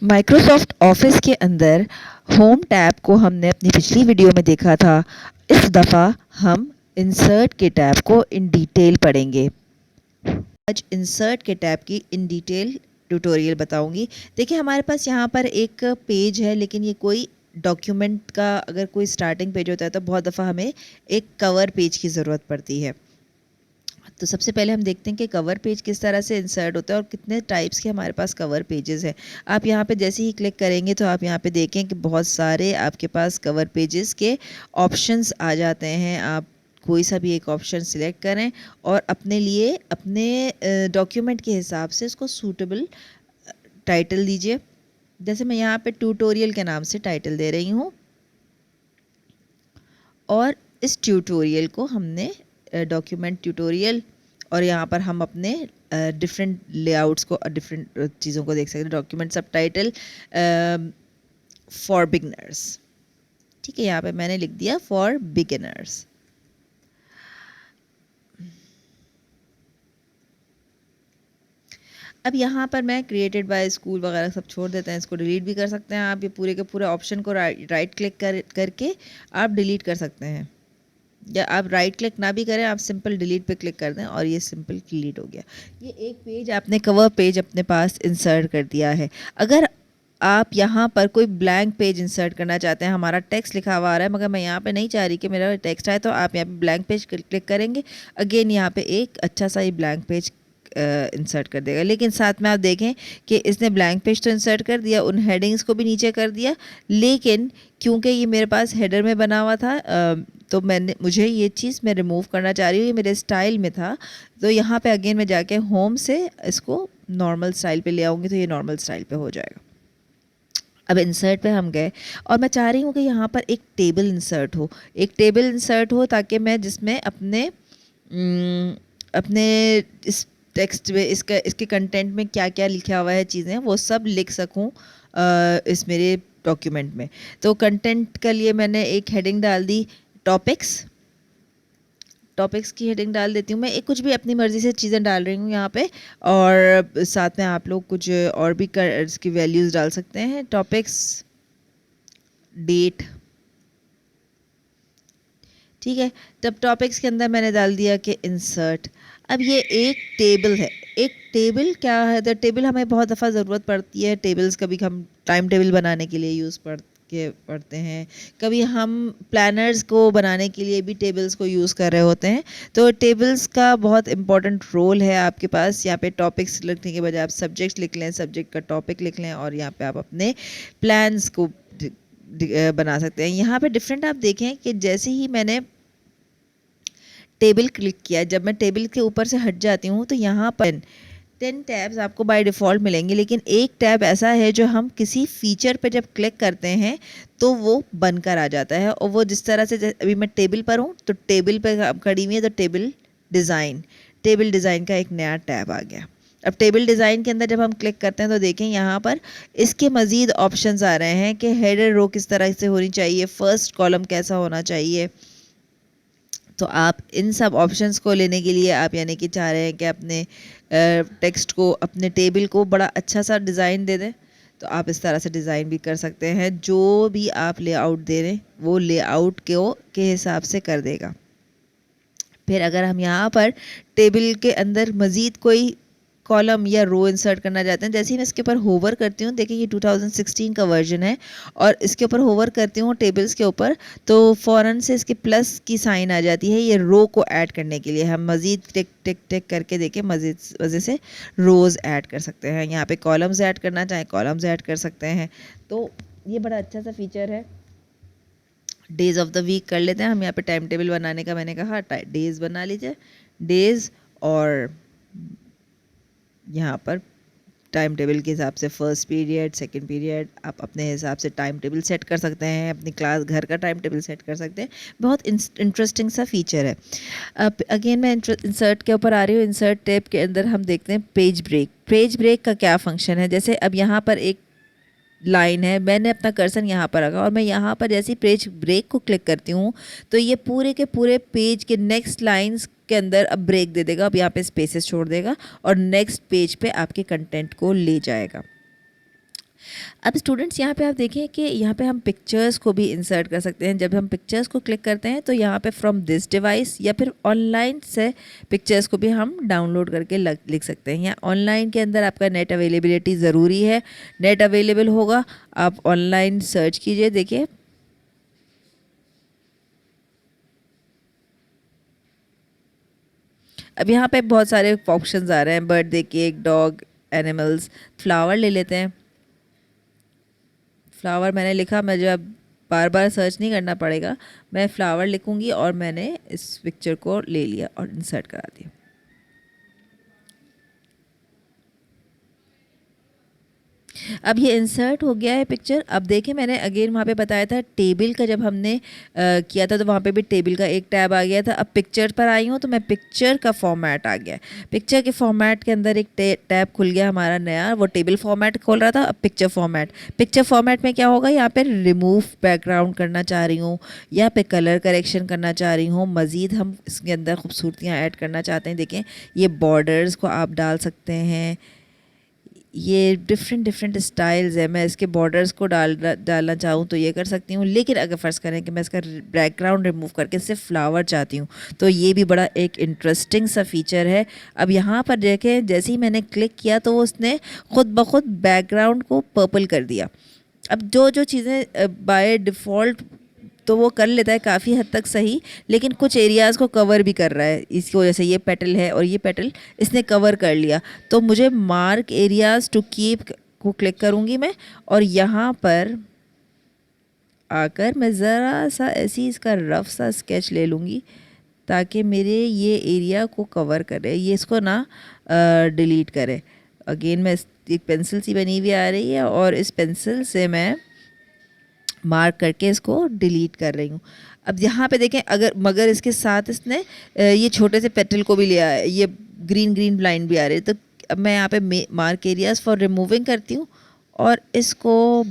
Microsoft office के अंदर home tab को हमने अपनी पिछली वीडियो में देखा था। इस दफ़ा हम इंसर्ट के टैब को इन डिटेल पढ़ेंगे। आज इंसर्ट के टैब की इन डिटेल ट्यूटोरियल बताऊंगी। देखिए हमारे पास यहाँ पर एक पेज है, लेकिन ये कोई डॉक्यूमेंट का अगर कोई स्टार्टिंग पेज होता है तो बहुत दफ़ा हमें एक कवर पेज की ज़रूरत पड़ती है। तो सबसे पहले हम देखते हैं कि कवर पेज किस तरह से इंसर्ट होता है और कितने टाइप्स के हमारे पास कवर पेजेस हैं। आप यहाँ पे जैसे ही क्लिक करेंगे तो आप यहाँ पे देखें कि बहुत सारे आपके पास कवर पेजेस के ऑप्शंस आ जाते हैं। आप कोई सा भी एक ऑप्शन सिलेक्ट करें और अपने लिए अपने डॉक्यूमेंट के हिसाब से इसको सूटेबल टाइटल दीजिए। जैसे मैं यहाँ पे ट्यूटोरियल के नाम से टाइटल दे रही हूँ और इस ट्यूटोरियल को हमने डॉक्यूमेंट ट्यूटोरियल, और यहाँ पर हम अपने डिफरेंट लेआउट्स को डिफरेंट चीज़ों को देख सकते हैं। डॉक्यूमेंट सब टाइटल फॉर बिगिनर्स, ठीक है, यहाँ पे मैंने लिख दिया फॉर बिगिनर्स। अब यहाँ पर मैं क्रिएटेड बाय स्कूल वगैरह सब छोड़ देते हैं, इसको डिलीट भी कर सकते हैं आप। ये पूरे के पूरे ऑप्शन को राइट क्लिक करके आप डिलीट कर सकते हैं, या आप राइट क्लिक ना भी करें, आप सिंपल डिलीट पे क्लिक कर दें और ये सिंपल डिलीट हो गया। ये एक पेज आपने कवर पेज अपने पास इंसर्ट कर दिया है। अगर आप यहाँ पर कोई ब्लैंक पेज इंसर्ट करना चाहते हैं, हमारा टेक्स्ट लिखा हुआ आ रहा है मगर मैं यहाँ पे नहीं चाह रही कि मेरा टेक्स्ट आए, तो आप यहाँ पे ब्लैंक पेज क्लिक करेंगे। अगेन यहाँ पे एक अच्छा सा ही ब्लैंक पेज इंसर्ट कर देगा। लेकिन साथ में आप देखें कि इसने ब्लैंक पेज तो इंसर्ट कर दिया, उन हेडिंग्स को भी नीचे कर दिया, लेकिन क्योंकि ये मेरे पास हेडर में बना हुआ था तो मुझे ये चीज़ मैं रिमूव करना चाह रही हूँ। ये मेरे स्टाइल में था, तो यहाँ पे अगेन मैं जाके होम से इसको नॉर्मल स्टाइल पे ले आऊँगी तो ये नॉर्मल स्टाइल पे हो जाएगा। अब इंसर्ट पे हम गए और मैं चाह रही हूँ कि यहाँ पर एक टेबल इंसर्ट हो, एक टेबल इंसर्ट हो ताकि मैं जिसमें अपने इस टेक्स्ट में इसके कंटेंट में क्या क्या लिखा हुआ है चीज़ें वो सब लिख सकूं इस मेरे डॉक्यूमेंट में। तो कंटेंट के लिए मैंने एक हेडिंग डाल दी टॉपिक्स की हेडिंग डाल देती हूँ। मैं एक कुछ भी अपनी मर्ज़ी से चीज़ें डाल रही हूँ यहाँ पे, और साथ में आप लोग कुछ और भी इसकी वैल्यूज़ डाल सकते हैं। टॉपिक्स, डेट, ठीक है। तब टॉपिक्स के अंदर मैंने डाल दिया कि इंसर्ट। अब ये एक टेबल है। एक टेबल क्या है, तो टेबल हमें बहुत दफ़ा ज़रूरत पड़ती है। टेबल्स कभी हम टाइम टेबल बनाने के लिए पढ़ते हैं, कभी हम प्लानर्स को बनाने के लिए भी टेबल्स को यूज़ कर रहे होते हैं। तो टेबल्स का बहुत इंपॉर्टेंट रोल है आपके पास। यहाँ पे टॉपिक्स लिखने के बजाय आप सब्जेक्ट्स लिख लें, सब्जेक्ट का टॉपिक लिख लें, और यहाँ पे आप अपने प्लान्स को बना सकते हैं। यहाँ पे डिफरेंट आप देखें कि जैसे ही मैंने टेबल क्लिक किया, जब मैं टेबल के ऊपर से हट जाती हूँ तो यहाँ पर 10 टैब्स आपको बाय डिफ़ॉल्ट मिलेंगे, लेकिन एक टैब ऐसा है जो हम किसी फीचर पे जब क्लिक करते हैं तो वो बनकर आ जाता है। और वो जिस तरह से अभी मैं टेबल पर हूँ तो टेबल पे खड़ी हुई है, तो टेबल डिज़ाइन का एक नया टैब आ गया। अब टेबल डिज़ाइन के अंदर जब हम क्लिक करते हैं तो देखें यहाँ पर इसके मज़ीद ऑप्शंस आ रहे हैं कि हेडर रो किस तरह से होनी चाहिए, फर्स्ट कॉलम कैसा होना चाहिए। तो आप इन सब ऑप्शंस को लेने के लिए आप यानी कि चाह रहे हैं कि अपने टेक्स्ट को, अपने टेबल को बड़ा अच्छा सा डिज़ाइन दे दें, तो आप इस तरह से डिज़ाइन भी कर सकते हैं। जो भी आप लेआउट दे रहे हैं वो लेआउट के हिसाब से कर देगा। फिर अगर हम यहाँ पर टेबल के अंदर मज़ीद कोई कॉलम या रो इंसर्ट करना चाहते हैं, जैसे ही मैं इसके ऊपर होवर करती हूँ, देखिए ये 2016 का वर्जन है, और इसके ऊपर होवर करती हूँ टेबल्स के ऊपर, तो फ़ौरन से इसके प्लस की साइन आ जाती है। ये रो को ऐड करने के लिए हम मज़ीद टिक टिक टिक करके देखें मज़े से रोज़ ऐड कर सकते हैं। यहाँ पे कॉलम्स ऐड करना चाहें कॉलम्स ऐड कर सकते हैं। तो ये बड़ा अच्छा सा फीचर है। डेज़ ऑफ द वीक कर लेते हैं हम। यहाँ पे टाइम टेबल बनाने का मैंने कहा डेज़ बना लीजिए, डेज़, और यहाँ पर टाइम टेबल के हिसाब से फर्स्ट पीरियड, सेकंड पीरियड, आप अपने हिसाब से टाइम टेबल सेट कर सकते हैं, अपनी क्लास घर का टाइम टेबल सेट कर सकते हैं। बहुत इंटरेस्टिंग सा फीचर है। अब अगेन मैं इंसर्ट के ऊपर आ रही हूँ। इंसर्ट टैब के अंदर हम देखते हैं पेज ब्रेक। पेज ब्रेक का क्या फंक्शन है, जैसे अब यहाँ पर एक लाइन है, मैंने अपना कर्सर यहाँ पर रखा और मैं यहाँ पर जैसे ही पेज ब्रेक को क्लिक करती हूँ तो ये पूरे के पूरे पेज के नेक्स्ट लाइंस के अंदर अब ब्रेक दे देगा। अब यहाँ पे स्पेसेस छोड़ देगा और नेक्स्ट पेज पे आपके कंटेंट को ले जाएगा। अब स्टूडेंट्स यहाँ पे आप देखें कि यहाँ पे हम पिक्चर्स को भी इंसर्ट कर सकते हैं। जब हम पिक्चर्स को क्लिक करते हैं तो यहाँ पे फ्रॉम दिस डिवाइस या फिर ऑनलाइन से पिक्चर्स को भी हम डाउनलोड करके लिख सकते हैं। या ऑनलाइन के अंदर आपका नेट अवेलेबिलिटी ज़रूरी है, नेट अवेलेबल होगा, आप ऑनलाइन सर्च कीजिए। देखिए अब यहाँ पे बहुत सारे ऑप्शंस आ रहे हैं, birthday cake, dog, animals, flower ले लेते हैं। फ्लावर मैंने लिखा, मुझे अब बार बार सर्च नहीं करना पड़ेगा, मैं फ्लावर लिखूंगी और मैंने इस पिक्चर को ले लिया और इंसर्ट करा दिया। अब ये इंसर्ट हो गया है पिक्चर। अब देखिए मैंने अगेन वहाँ पे बताया था टेबल का, जब हमने किया था तो वहाँ पे भी टेबल का एक टैब आ गया था। अब पिक्चर पर आई हूँ तो मैं पिक्चर का फॉर्मेट आ गया, पिक्चर के फॉर्मेट के अंदर एक टैब खुल गया हमारा नया। वो टेबल फॉर्मेट खोल रहा था, अब पिक्चर फॉर्मेट। पिक्चर फॉर्मेट में क्या होगा, यहाँ पर रिमूव बैकग्राउंड करना चाह रही हूँ, यहाँ पे कलर करेक्शन करना चाह रही हूँ, मज़ीद हम इसके अंदर खूबसूरतियाँ ऐड करना चाहते हैं। देखें ये बॉर्डर्स को आप डाल सकते हैं, ये डिफरेंट स्टाइल्स है। मैं इसके बॉर्डर्स को डालना चाहूँ तो ये कर सकती हूँ, लेकिन अगर फ़र्ज़ करें कि मैं इसका बैकग्राउंड रिमूव करके सिर्फ फ्लावर चाहती हूँ तो ये भी बड़ा एक इंटरेस्टिंग सा फीचर है। अब यहाँ पर देखें जैसे ही मैंने क्लिक किया तो उसने ख़ुद ब खुद बैकग्राउंड को पर्पल कर दिया। अब जो चीज़ें बाय डिफ़ॉल्ट तो वो कर लेता है काफ़ी हद तक सही, लेकिन कुछ एरियाज़ को कवर भी कर रहा है। इसकी वजह से ये पेटल है और ये पेटल इसने कवर कर लिया। तो मुझे मार्क एरियाज़ टू कीप को क्लिक करूँगी मैं, और यहाँ पर आकर मैं ज़रा सा ऐसी इसका रफ सा स्केच ले लूँगी ताकि मेरे ये एरिया को कवर करे, ये इसको ना डिलीट करे। अगेन मैं एक पेंसिल सी बनी हुई आ रही है और इस पेंसिल से मैं मार्क करके इसको डिलीट कर रही हूँ। अब यहाँ पे देखें मगर इसके साथ इसने ये छोटे से पेटल को भी लिया है, ये ग्रीन लाइन भी आ रही है। तो अब मैं यहाँ पे मार्क एरियाज़ फॉर रिमूविंग करती हूँ और इसको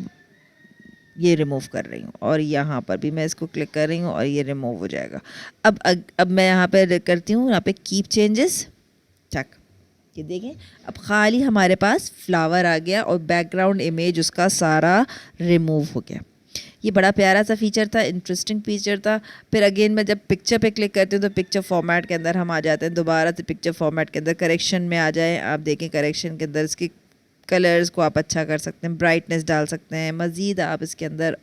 ये रिमूव कर रही हूँ, और यहाँ पर भी मैं इसको क्लिक कर रही हूँ और ये रिमूव हो जाएगा। अब मैं यहाँ पे करती हूँ, यहाँ पे कीप चेंजेस, चक, ये देखें अब खाली हमारे पास फ्लावर आ गया और बैकग्राउंड इमेज उसका सारा रिमूव हो गया। ये बड़ा प्यारा सा फीचर था, इंटरेस्टिंग फीचर था। फिर अगेन मैं जब पिक्चर पे क्लिक करती हूँ तो पिक्चर फॉर्मेट के अंदर हम आ जाते हैं, दोबारा से पिक्चर फॉर्मेट के अंदर करेक्शन में आ जाएं। आप देखें करेक्शन के अंदर इसकी कलर्स को आप अच्छा कर सकते हैं, ब्राइटनेस डाल सकते हैं, मज़ीद आप इसके अंदर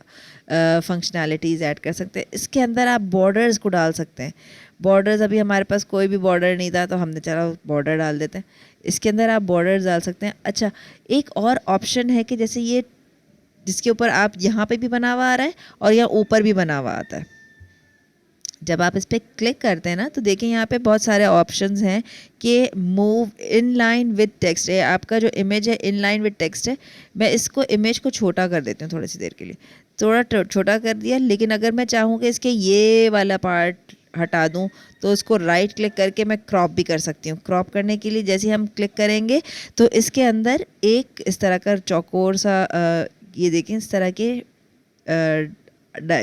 फंक्शनैलिटीज़ ऐड कर सकते हैं। इसके अंदर आप बॉर्डर्स को डाल सकते हैं। बॉर्डर्स अभी हमारे पास कोई भी बॉर्डर नहीं था तो हमने चला बॉर्डर डाल देते हैं। इसके अंदर आप बॉर्डर्स डाल सकते हैं। अच्छा, एक और ऑप्शन है कि जैसे ये जिसके ऊपर आप यहाँ पे भी बना हुआ आ रहा है और यहाँ ऊपर भी बना हुआ आता है, जब आप इस पर क्लिक करते हैं ना तो देखें यहाँ पे बहुत सारे ऑप्शंस हैं कि move in line with text है। आपका जो इमेज है इन लाइन विद टेक्स्ट है। मैं इसको इमेज को छोटा कर देती हूँ थोड़ी सी देर के लिए, थोड़ा छोटा कर दिया। लेकिन अगर मैं चाहूँ कि इसके ये वाला पार्ट हटा दूँ तो इसको राइट क्लिक करके मैं क्रॉप भी कर सकती हूँ। क्रॉप करने के लिए जैसे हम क्लिक करेंगे तो इसके अंदर एक इस तरह का चौकोर सा ये देखें इस तरह के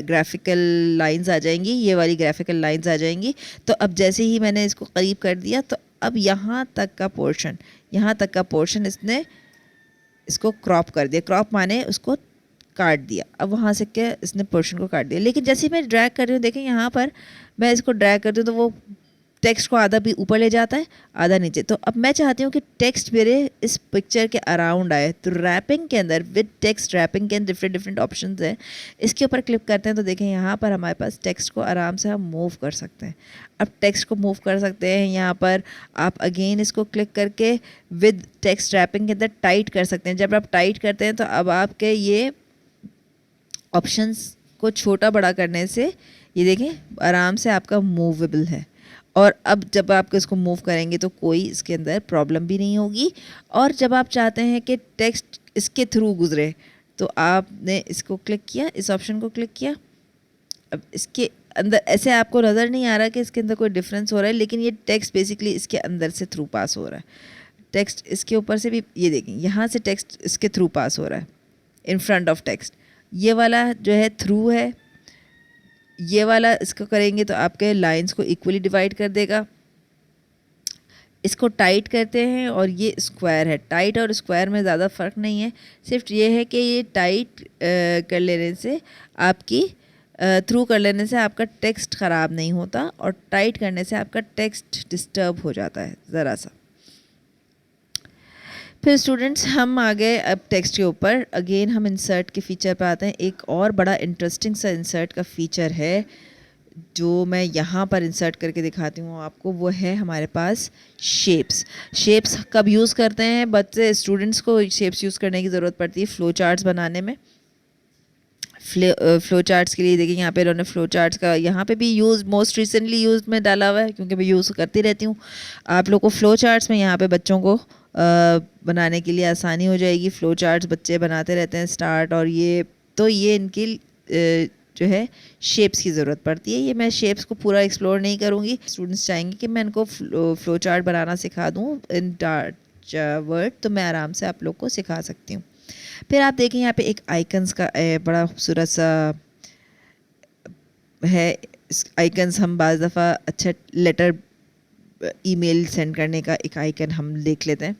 ग्राफिकल लाइंस आ जाएंगी, ये वाली ग्राफिकल लाइंस आ जाएंगी। तो अब जैसे ही मैंने इसको करीब कर दिया तो अब यहाँ तक का पोर्शन इसने इसको क्रॉप कर दिया। क्रॉप माने उसको काट दिया। अब वहाँ से क्या इसने पोर्शन को काट दिया। लेकिन जैसे मैं ड्रैग कर रही हूँ, देखें यहाँ पर मैं इसको ड्रैग करती हूँ तो वो टेक्स्ट को आधा भी ऊपर ले जाता है, आधा नीचे। तो अब मैं चाहती हूँ कि टेक्स्ट मेरे इस पिक्चर के अराउंड आए। तो रैपिंग के अंदर विद टेक्स्ट रैपिंग के अंदर डिफरेंट ऑप्शंस हैं। इसके ऊपर क्लिक करते हैं तो देखें यहाँ पर हमारे पास टेक्स्ट को आराम से हम मूव कर सकते हैं। अब टेक्स्ट को मूव कर सकते हैं। यहाँ पर आप अगेन इसको क्लिक करके विद टेक्स्ट रैपिंग के अंदर टाइट कर सकते हैं। जब आप टाइट करते हैं तो अब आपके ये ऑप्शंस को छोटा बड़ा करने से ये देखें आराम से आपका मूवेबल है। और अब जब आप इसको मूव करेंगे तो कोई इसके अंदर प्रॉब्लम भी नहीं होगी। और जब आप चाहते हैं कि टेक्स्ट इसके थ्रू गुजरे तो आपने इसको क्लिक किया, इस ऑप्शन को क्लिक किया। अब इसके अंदर ऐसे आपको नज़र नहीं आ रहा कि इसके अंदर कोई डिफरेंस हो रहा है, लेकिन ये टेक्स्ट बेसिकली इसके अंदर से थ्रू पास हो रहा है। टेक्स्ट इसके ऊपर से भी ये देखें यहाँ से टेक्स्ट इसके थ्रू पास हो रहा है, इन फ्रंट ऑफ टेक्स्ट। ये वाला जो है थ्रू है, ये वाला इसको करेंगे तो आपके लाइंस को इक्वली डिवाइड कर देगा। इसको टाइट करते हैं और ये स्क्वायर है। टाइट और स्क्वायर में ज़्यादा फ़र्क नहीं है, सिर्फ ये है कि ये टाइट कर लेने से आपकी थ्रू कर लेने से आपका टेक्स्ट ख़राब नहीं होता और टाइट करने से आपका टेक्स्ट डिस्टर्ब हो जाता है ज़रा सा। फिर स्टूडेंट्स हम आ गए अब टेक्स्ट के ऊपर। अगेन हम इंसर्ट के फ़ीचर पर आते हैं। एक और बड़ा इंटरेस्टिंग सा इंसर्ट का फ़ीचर है जो मैं यहाँ पर इंसर्ट करके दिखाती हूँ आपको, वो है हमारे पास शेप्स। शेप्स कब यूज़ करते हैं बच्चे, स्टूडेंट्स को शेप्स यूज़ करने की ज़रूरत पड़ती है फ़्लो चार्ट्स बनाने में। फ़्लो चार्ट्स के लिए देखिए यहाँ पे इन्होंने फ़्लो चार्ट्स का यहाँ पे भी यूज़ मोस्ट रिसेंटली यूज़ में डाला हुआ है, क्योंकि मैं यूज़ करती रहती हूँ। आप लोग को फ़्लो चार्ट्स में यहाँ पे बच्चों को बनाने के लिए आसानी हो जाएगी। फ़्लो चार्ट्स बच्चे बनाते रहते हैं स्टार्ट, और ये तो ये इनकी जो है शेप्स की ज़रूरत पड़ती है। ये मैं शेप्स को पूरा एक्सप्लोर नहीं करूँगी। स्टूडेंट्स चाहेंगे कि मैं इनको फ़्लो चार्ट बनाना सिखा दूँ इन टार्च वर्ड, तो मैं आराम से आप लोग को सिखा सकती हूँ। फिर आप देखें यहाँ पे एक आइकन्स का बड़ा खूबसूरत सा है। आइकन्स हम बाज़ दफ़ा अच्छा लेटर ईमेल सेंड करने का एक आइकन हम देख लेते हैं,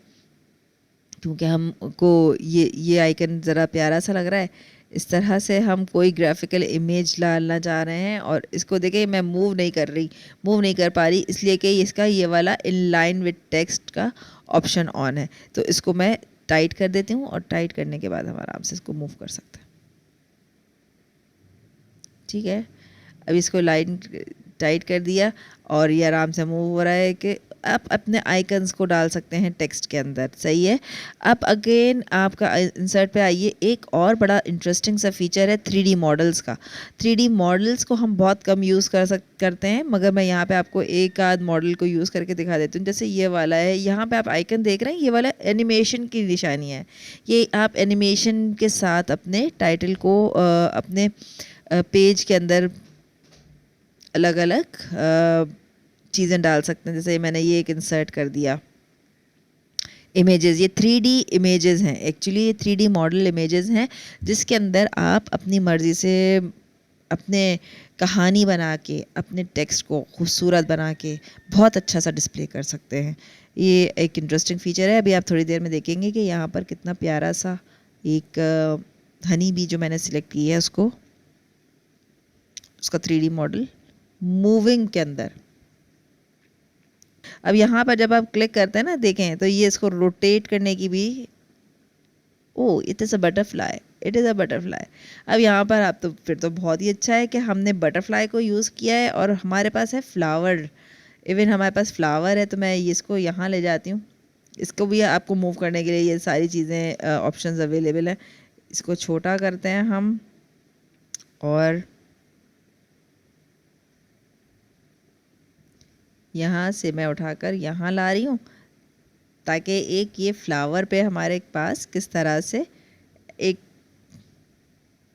क्योंकि हमको ये आइकन ज़रा प्यारा सा लग रहा है। इस तरह से हम कोई ग्राफिकल इमेज डालना चाह रहे हैं और इसको देखिए मैं मूव नहीं कर पा रही, इसलिए कि इसका ये वाला इन लाइन विद टेक्स्ट का ऑप्शन ऑन है। तो इसको मैं टाइट कर देती हूँ और टाइट करने के बाद हम आराम से इसको मूव कर सकते हैं। ठीक है, अब इसको लाइन टाइट कर दिया और ये आराम से मूव हो रहा है कि आप अपने आइकन्स को डाल सकते हैं टेक्स्ट के अंदर। सही है। अब अगेन आपका इंसर्ट पे आइए। एक और बड़ा इंटरेस्टिंग सा फीचर है 3D मॉडल्स का। 3D मॉडल्स को हम बहुत कम यूज़ करते हैं, मगर मैं यहाँ पे आपको एक आध मॉडल को यूज़ करके दिखा देती हूँ। जैसे ये वाला है, यहाँ पे आप आइकन देख रहे हैं, ये वाला एनिमेशन की निशानी है। ये आप एनिमेशन के साथ अपने टाइटल को अपने पेज के अंदर अलग अलग चीज़ें डाल सकते हैं। जैसे मैंने ये एक इंसर्ट कर दिया इमेजेस, ये 3D इमेजेस हैं। एक्चुअली ये 3D मॉडल इमेजेस हैं जिसके अंदर आप अपनी मर्ज़ी से अपने कहानी बना के अपने टेक्स्ट को खूबसूरत बना के बहुत अच्छा सा डिस्प्ले कर सकते हैं। ये एक इंटरेस्टिंग फ़ीचर है। अभी आप थोड़ी देर में देखेंगे कि यहाँ पर कितना प्यारा सा एक हनी बी जो मैंने सिलेक्ट की है उसका 3D मॉडल मूविंग के अंदर। अब यहाँ पर जब आप क्लिक करते हैं ना, देखें तो ये इसको रोटेट करने की भी, oh it is a butterfly, it is a butterfly. अब यहाँ पर आप तो फिर तो बहुत ही अच्छा है कि हमने बटरफ्लाई को यूज़ किया है और हमारे पास है फ्लावर। इवन हमारे पास फ्लावर है, तो मैं इसको यहाँ ले जाती हूँ। इसको भी आपको मूव करने के लिए ये सारी चीज़ें ऑप्शंस अवेलेबल हैं। इसको छोटा करते हैं हम और यहाँ से मैं उठाकर यहाँ ला रही हूँ, ताकि एक ये फ्लावर पे हमारे पास किस तरह से एक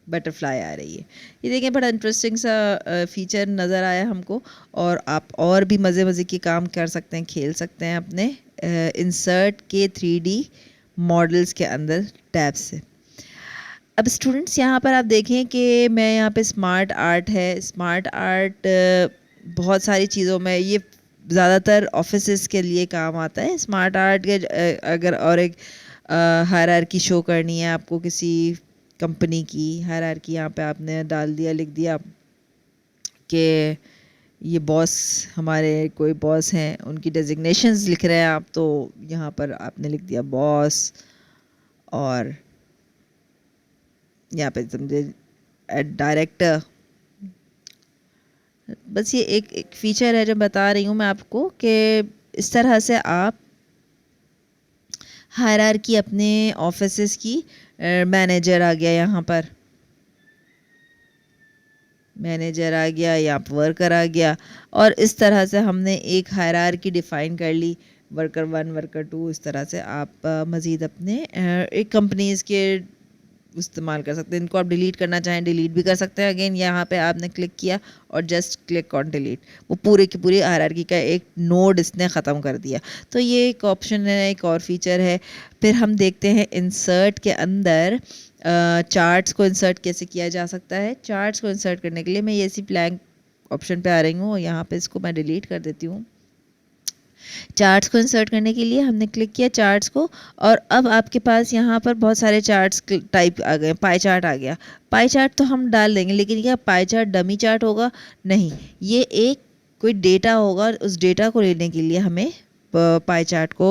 बटरफ्लाई आ रही है। ये देखें बड़ा इंटरेस्टिंग सा फीचर नज़र आया हमको। और आप और भी मज़े के काम कर सकते हैं, खेल सकते हैं अपने इंसर्ट के 3D मॉडल्स के अंदर टैब से। अब स्टूडेंट्स यहाँ पर आप देखें कि मैं यहाँ पे स्मार्ट आर्ट है। स्मार्ट आर्ट बहुत सारी चीज़ों में ये ज़्यादातर ऑफिसेस के लिए काम आता है। स्मार्ट आर्ट के अगर और एक हायरार्की शो करनी है आपको किसी कंपनी की हायरार्की, यहाँ पे आपने डाल दिया, लिख दिया कि ये बॉस, हमारे कोई बॉस हैं, उनकी डेजिग्नेशंस लिख रहे हैं आप, तो यहाँ पर आपने लिख दिया बॉस, और यहाँ पे समझे डायरेक्टर। बस ये एक फ़ीचर है जो बता रही हूँ मैं आपको कि इस तरह से आप हायरार्की अपने ऑफिसेस की, मैनेजर आ गया यहाँ पर, मैनेजर आ गया या वर्कर आ गया, और इस तरह से हमने एक हायरार्की डिफ़ाइन कर ली, वर्कर 1 वर्कर 2। इस तरह से आप मज़ीद अपने एक कंपनीज़ के इस्तेमाल कर सकते हैं। इनको आप डिलीट करना चाहें डिलीट भी कर सकते हैं। अगेन यहाँ पे आपने क्लिक किया और जस्ट क्लिक ऑन डिलीट, वो पूरे की पूरी हायरार्की का एक नोड इसने ख़त्म कर दिया। तो ये एक ऑप्शन है, एक और फीचर है। फिर हम देखते हैं इंसर्ट के अंदर चार्ट्स को इंसर्ट कैसे किया जा सकता है। चार्ट्स को इंसर्ट करने के लिए मैं ये इसी ब्लैंक ऑप्शन पे आ रही हूँ और यहाँ पे इसको मैं डिलीट कर देती हूँ। चार्ट्स को इंसर्ट करने के लिए हमने क्लिक किया चार्ट्स को, और अब आपके पास यहाँ पर बहुत सारे चार्ट्स टाइप आ गए। पाई चार्ट आ गया। पाई चार्ट तो हम डाल देंगे, लेकिन क्या पाई चार्ट डमी चार्ट होगा? नहीं, ये एक कोई डेटा होगा। उस डेटा को लेने के लिए हमें पाई चार्ट को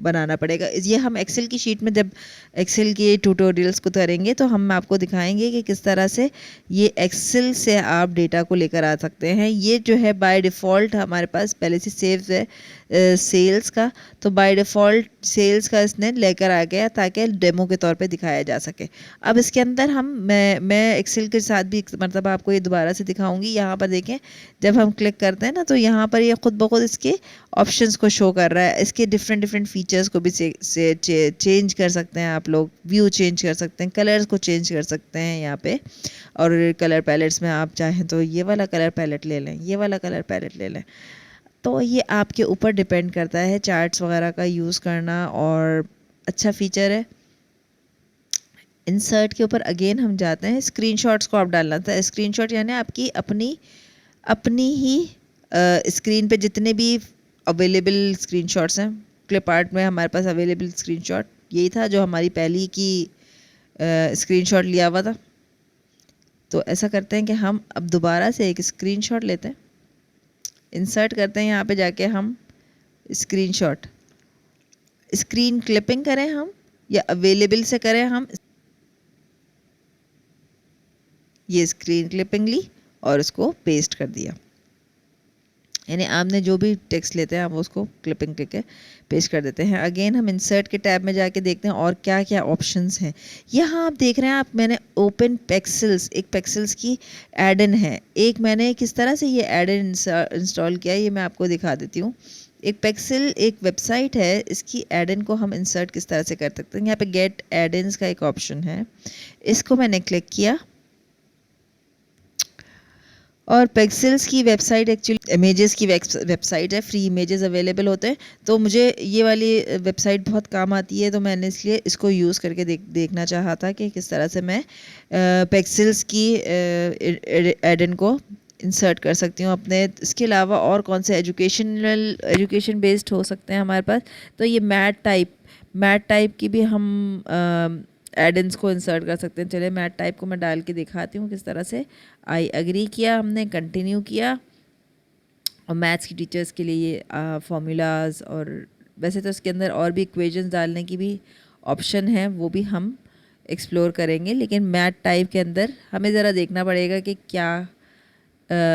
बनाना पड़ेगा। ये हम एक्सेल की शीट में जब एक्सेल के ट्यूटोरियल्स को करेंगे तो हम आपको दिखाएंगे कि किस तरह से ये एक्सेल से आप डेटा को लेकर आ सकते हैं। ये जो है बाय डिफ़ॉल्ट हमारे पास पहले से सेव है सेल्स का, तो बाय डिफ़ॉल्ट सेल्स का इसने लेकर आ गया ताकि डेमो के तौर पे दिखाया जा सके। अब इसके अंदर मैं एक्सेल के साथ भी मतलब आपको ये दोबारा से दिखाऊंगी। यहाँ पर देखें, जब हम क्लिक करते हैं ना तो यहाँ पर ये खुद ब खुद इसके ऑप्शंस को शो कर रहा है। इसके डिफरेंट फीचर्स को भी चेंज कर सकते हैं आप लोग। व्यू चेंज कर सकते हैं, कलर्स को चेंज कर सकते हैं यहाँ पे। और कलर पैलेट्स में आप चाहें तो ये वाला कलर पैलेट ले लें, ये वाला कलर पैलेट ले लें। तो ये आपके ऊपर डिपेंड करता है चार्ट्स वगैरह का यूज़ करना, और अच्छा फीचर है। इंसर्ट के ऊपर अगेन हम जाते हैं। स्क्रीनशॉट्स को आप डालना था। स्क्रीनशॉट यानी आपकी अपनी ही स्क्रीन पे जितने भी अवेलेबल स्क्रीनशॉट्स हैं। क्लिप आर्ट में हमारे पास अवेलेबल स्क्रीनशॉट यही था जो हमारी पहली की स्क्रीनशॉट लिया हुआ था। तो ऐसा करते हैं कि हम अब दोबारा से एक स्क्रीनशॉट लेते हैं, इंसर्ट करते हैं। यहाँ पे जाके हम स्क्रीनशॉट, स्क्रीन क्लिपिंग करें हम या अवेलेबल से करें हम। ये स्क्रीन क्लिपिंग ली और उसको पेस्ट कर दिया। यानी आपने जो भी टेक्स्ट लेते हैं हम उसको क्लिपिंग करके पेस्ट कर देते हैं। अगेन हम इंसर्ट के टैब में जाके देखते हैं और क्या क्या ऑप्शंस हैं। यहाँ आप देख रहे हैं, आप मैंने ओपन पेक्सल्स, एक पेक्सल्स की एड इन है। एक मैंने किस तरह से ये एड इन इंस्टॉल किया ये मैं आपको दिखा देती हूँ। एक पेक्सल एक वेबसाइट है, इसकी एड इन को हम इंसर्ट किस तरह से कर सकते हैं। यहाँ पे गेट एड इन्स का एक ऑप्शन है, इसको मैंने क्लिक किया और पेक्सल्स की वेबसाइट एक्चुअली इमेजेस की वेबसाइट है, फ्री इमेजेस अवेलेबल होते हैं। तो मुझे ये वाली वेबसाइट बहुत काम आती है, तो मैंने इसलिए इसको यूज़ करके देखना चाहा था कि किस तरह से मैं पेक्सल्स की एड इन को इंसर्ट कर सकती हूँ अपने। इसके अलावा और कौन से एजुकेशन बेस्ड हो सकते हैं हमारे पास। तो ये मैट टाइप की भी हम एड-इन्स को इंसर्ट कर सकते हैं। चलिए मैट टाइप को मैं डाल के दिखाती हूँ किस तरह से। आई एग्री किया, हमने कंटिन्यू किया। और मैथ्स की टीचर्स के लिए ये फॉर्मूलाज, और वैसे तो इसके अंदर और भी इक्वेशंस डालने की भी ऑप्शन है, वो भी हम एक्सप्लोर करेंगे। लेकिन मैट टाइप के अंदर हमें ज़रा देखना पड़ेगा कि क्या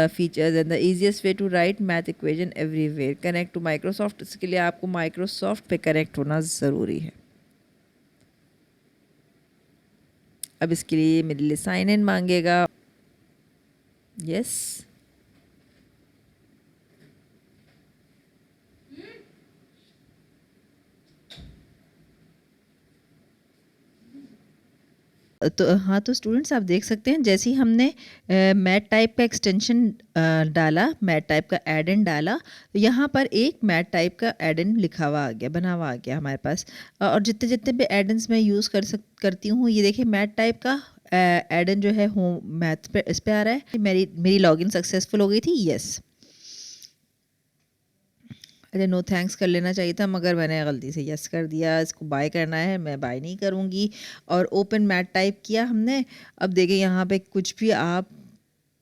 features and the easiest way to write math equation everywhere, connect to Microsoft. इसके लिए आपको माइक्रोसॉफ्ट पे कनेक्ट होना ज़रूरी है। अब इसके लिए मेरे लिए साइन इन मांगेगा। यस, तो हाँ, तो स्टूडेंट्स आप देख सकते हैं जैसे ही हमने मैट टाइप का एक्सटेंशन डाला, मैट टाइप का एड इन डाला, तो यहाँ पर एक मैट टाइप का एड इन लिखा हुआ आ गया, बना हुआ आ गया हमारे पास। और जितने जितने भी एड इन्स मैं यूज़ करती हूँ, ये देखिए मैट टाइप का एड इन जो है होम मैथ पे इस पे आ रहा है। मेरी लॉगिन सक्सेसफुल हो गई थी। यस, अरे नो थैंक्स कर लेना चाहिए था, मगर मैंने गलती से यस कर दिया। इसको बाय करना है, मैं बाय नहीं करूँगी। और ओपन मैट टाइप किया हमने। अब देखिए यहाँ पे कुछ भी आप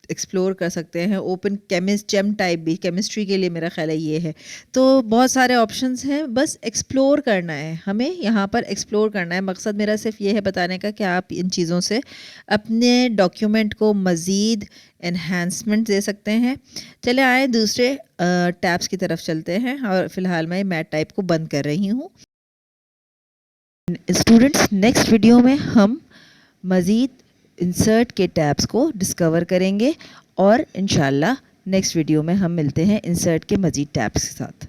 एक्सप्लोर कर सकते हैं। ओपन चेम टाइप भी केमिस्ट्री के लिए मेरा ख्याल है ये है। तो बहुत सारे ऑप्शंस हैं, बस एक्सप्लोर करना है हमें, यहाँ पर एक्सप्लोर करना है। मकसद मेरा सिर्फ ये है बताने का कि आप इन चीज़ों से अपने डॉक्यूमेंट को मज़ीद एनहांसमेंट दे सकते हैं। चले आए दूसरे टैब्स की तरफ चलते हैं, और फ़िलहाल मैं मैट टाइप को बंद कर रही हूँ। स्टूडेंट्स, नेक्स्ट वीडियो में हम मज़ीद इंसर्ट के टैब्स को डिस्कवर करेंगे, और इंशाल्लाह नेक्स्ट वीडियो में हम मिलते हैं इंसर्ट के मज़ीद टैब्स के साथ।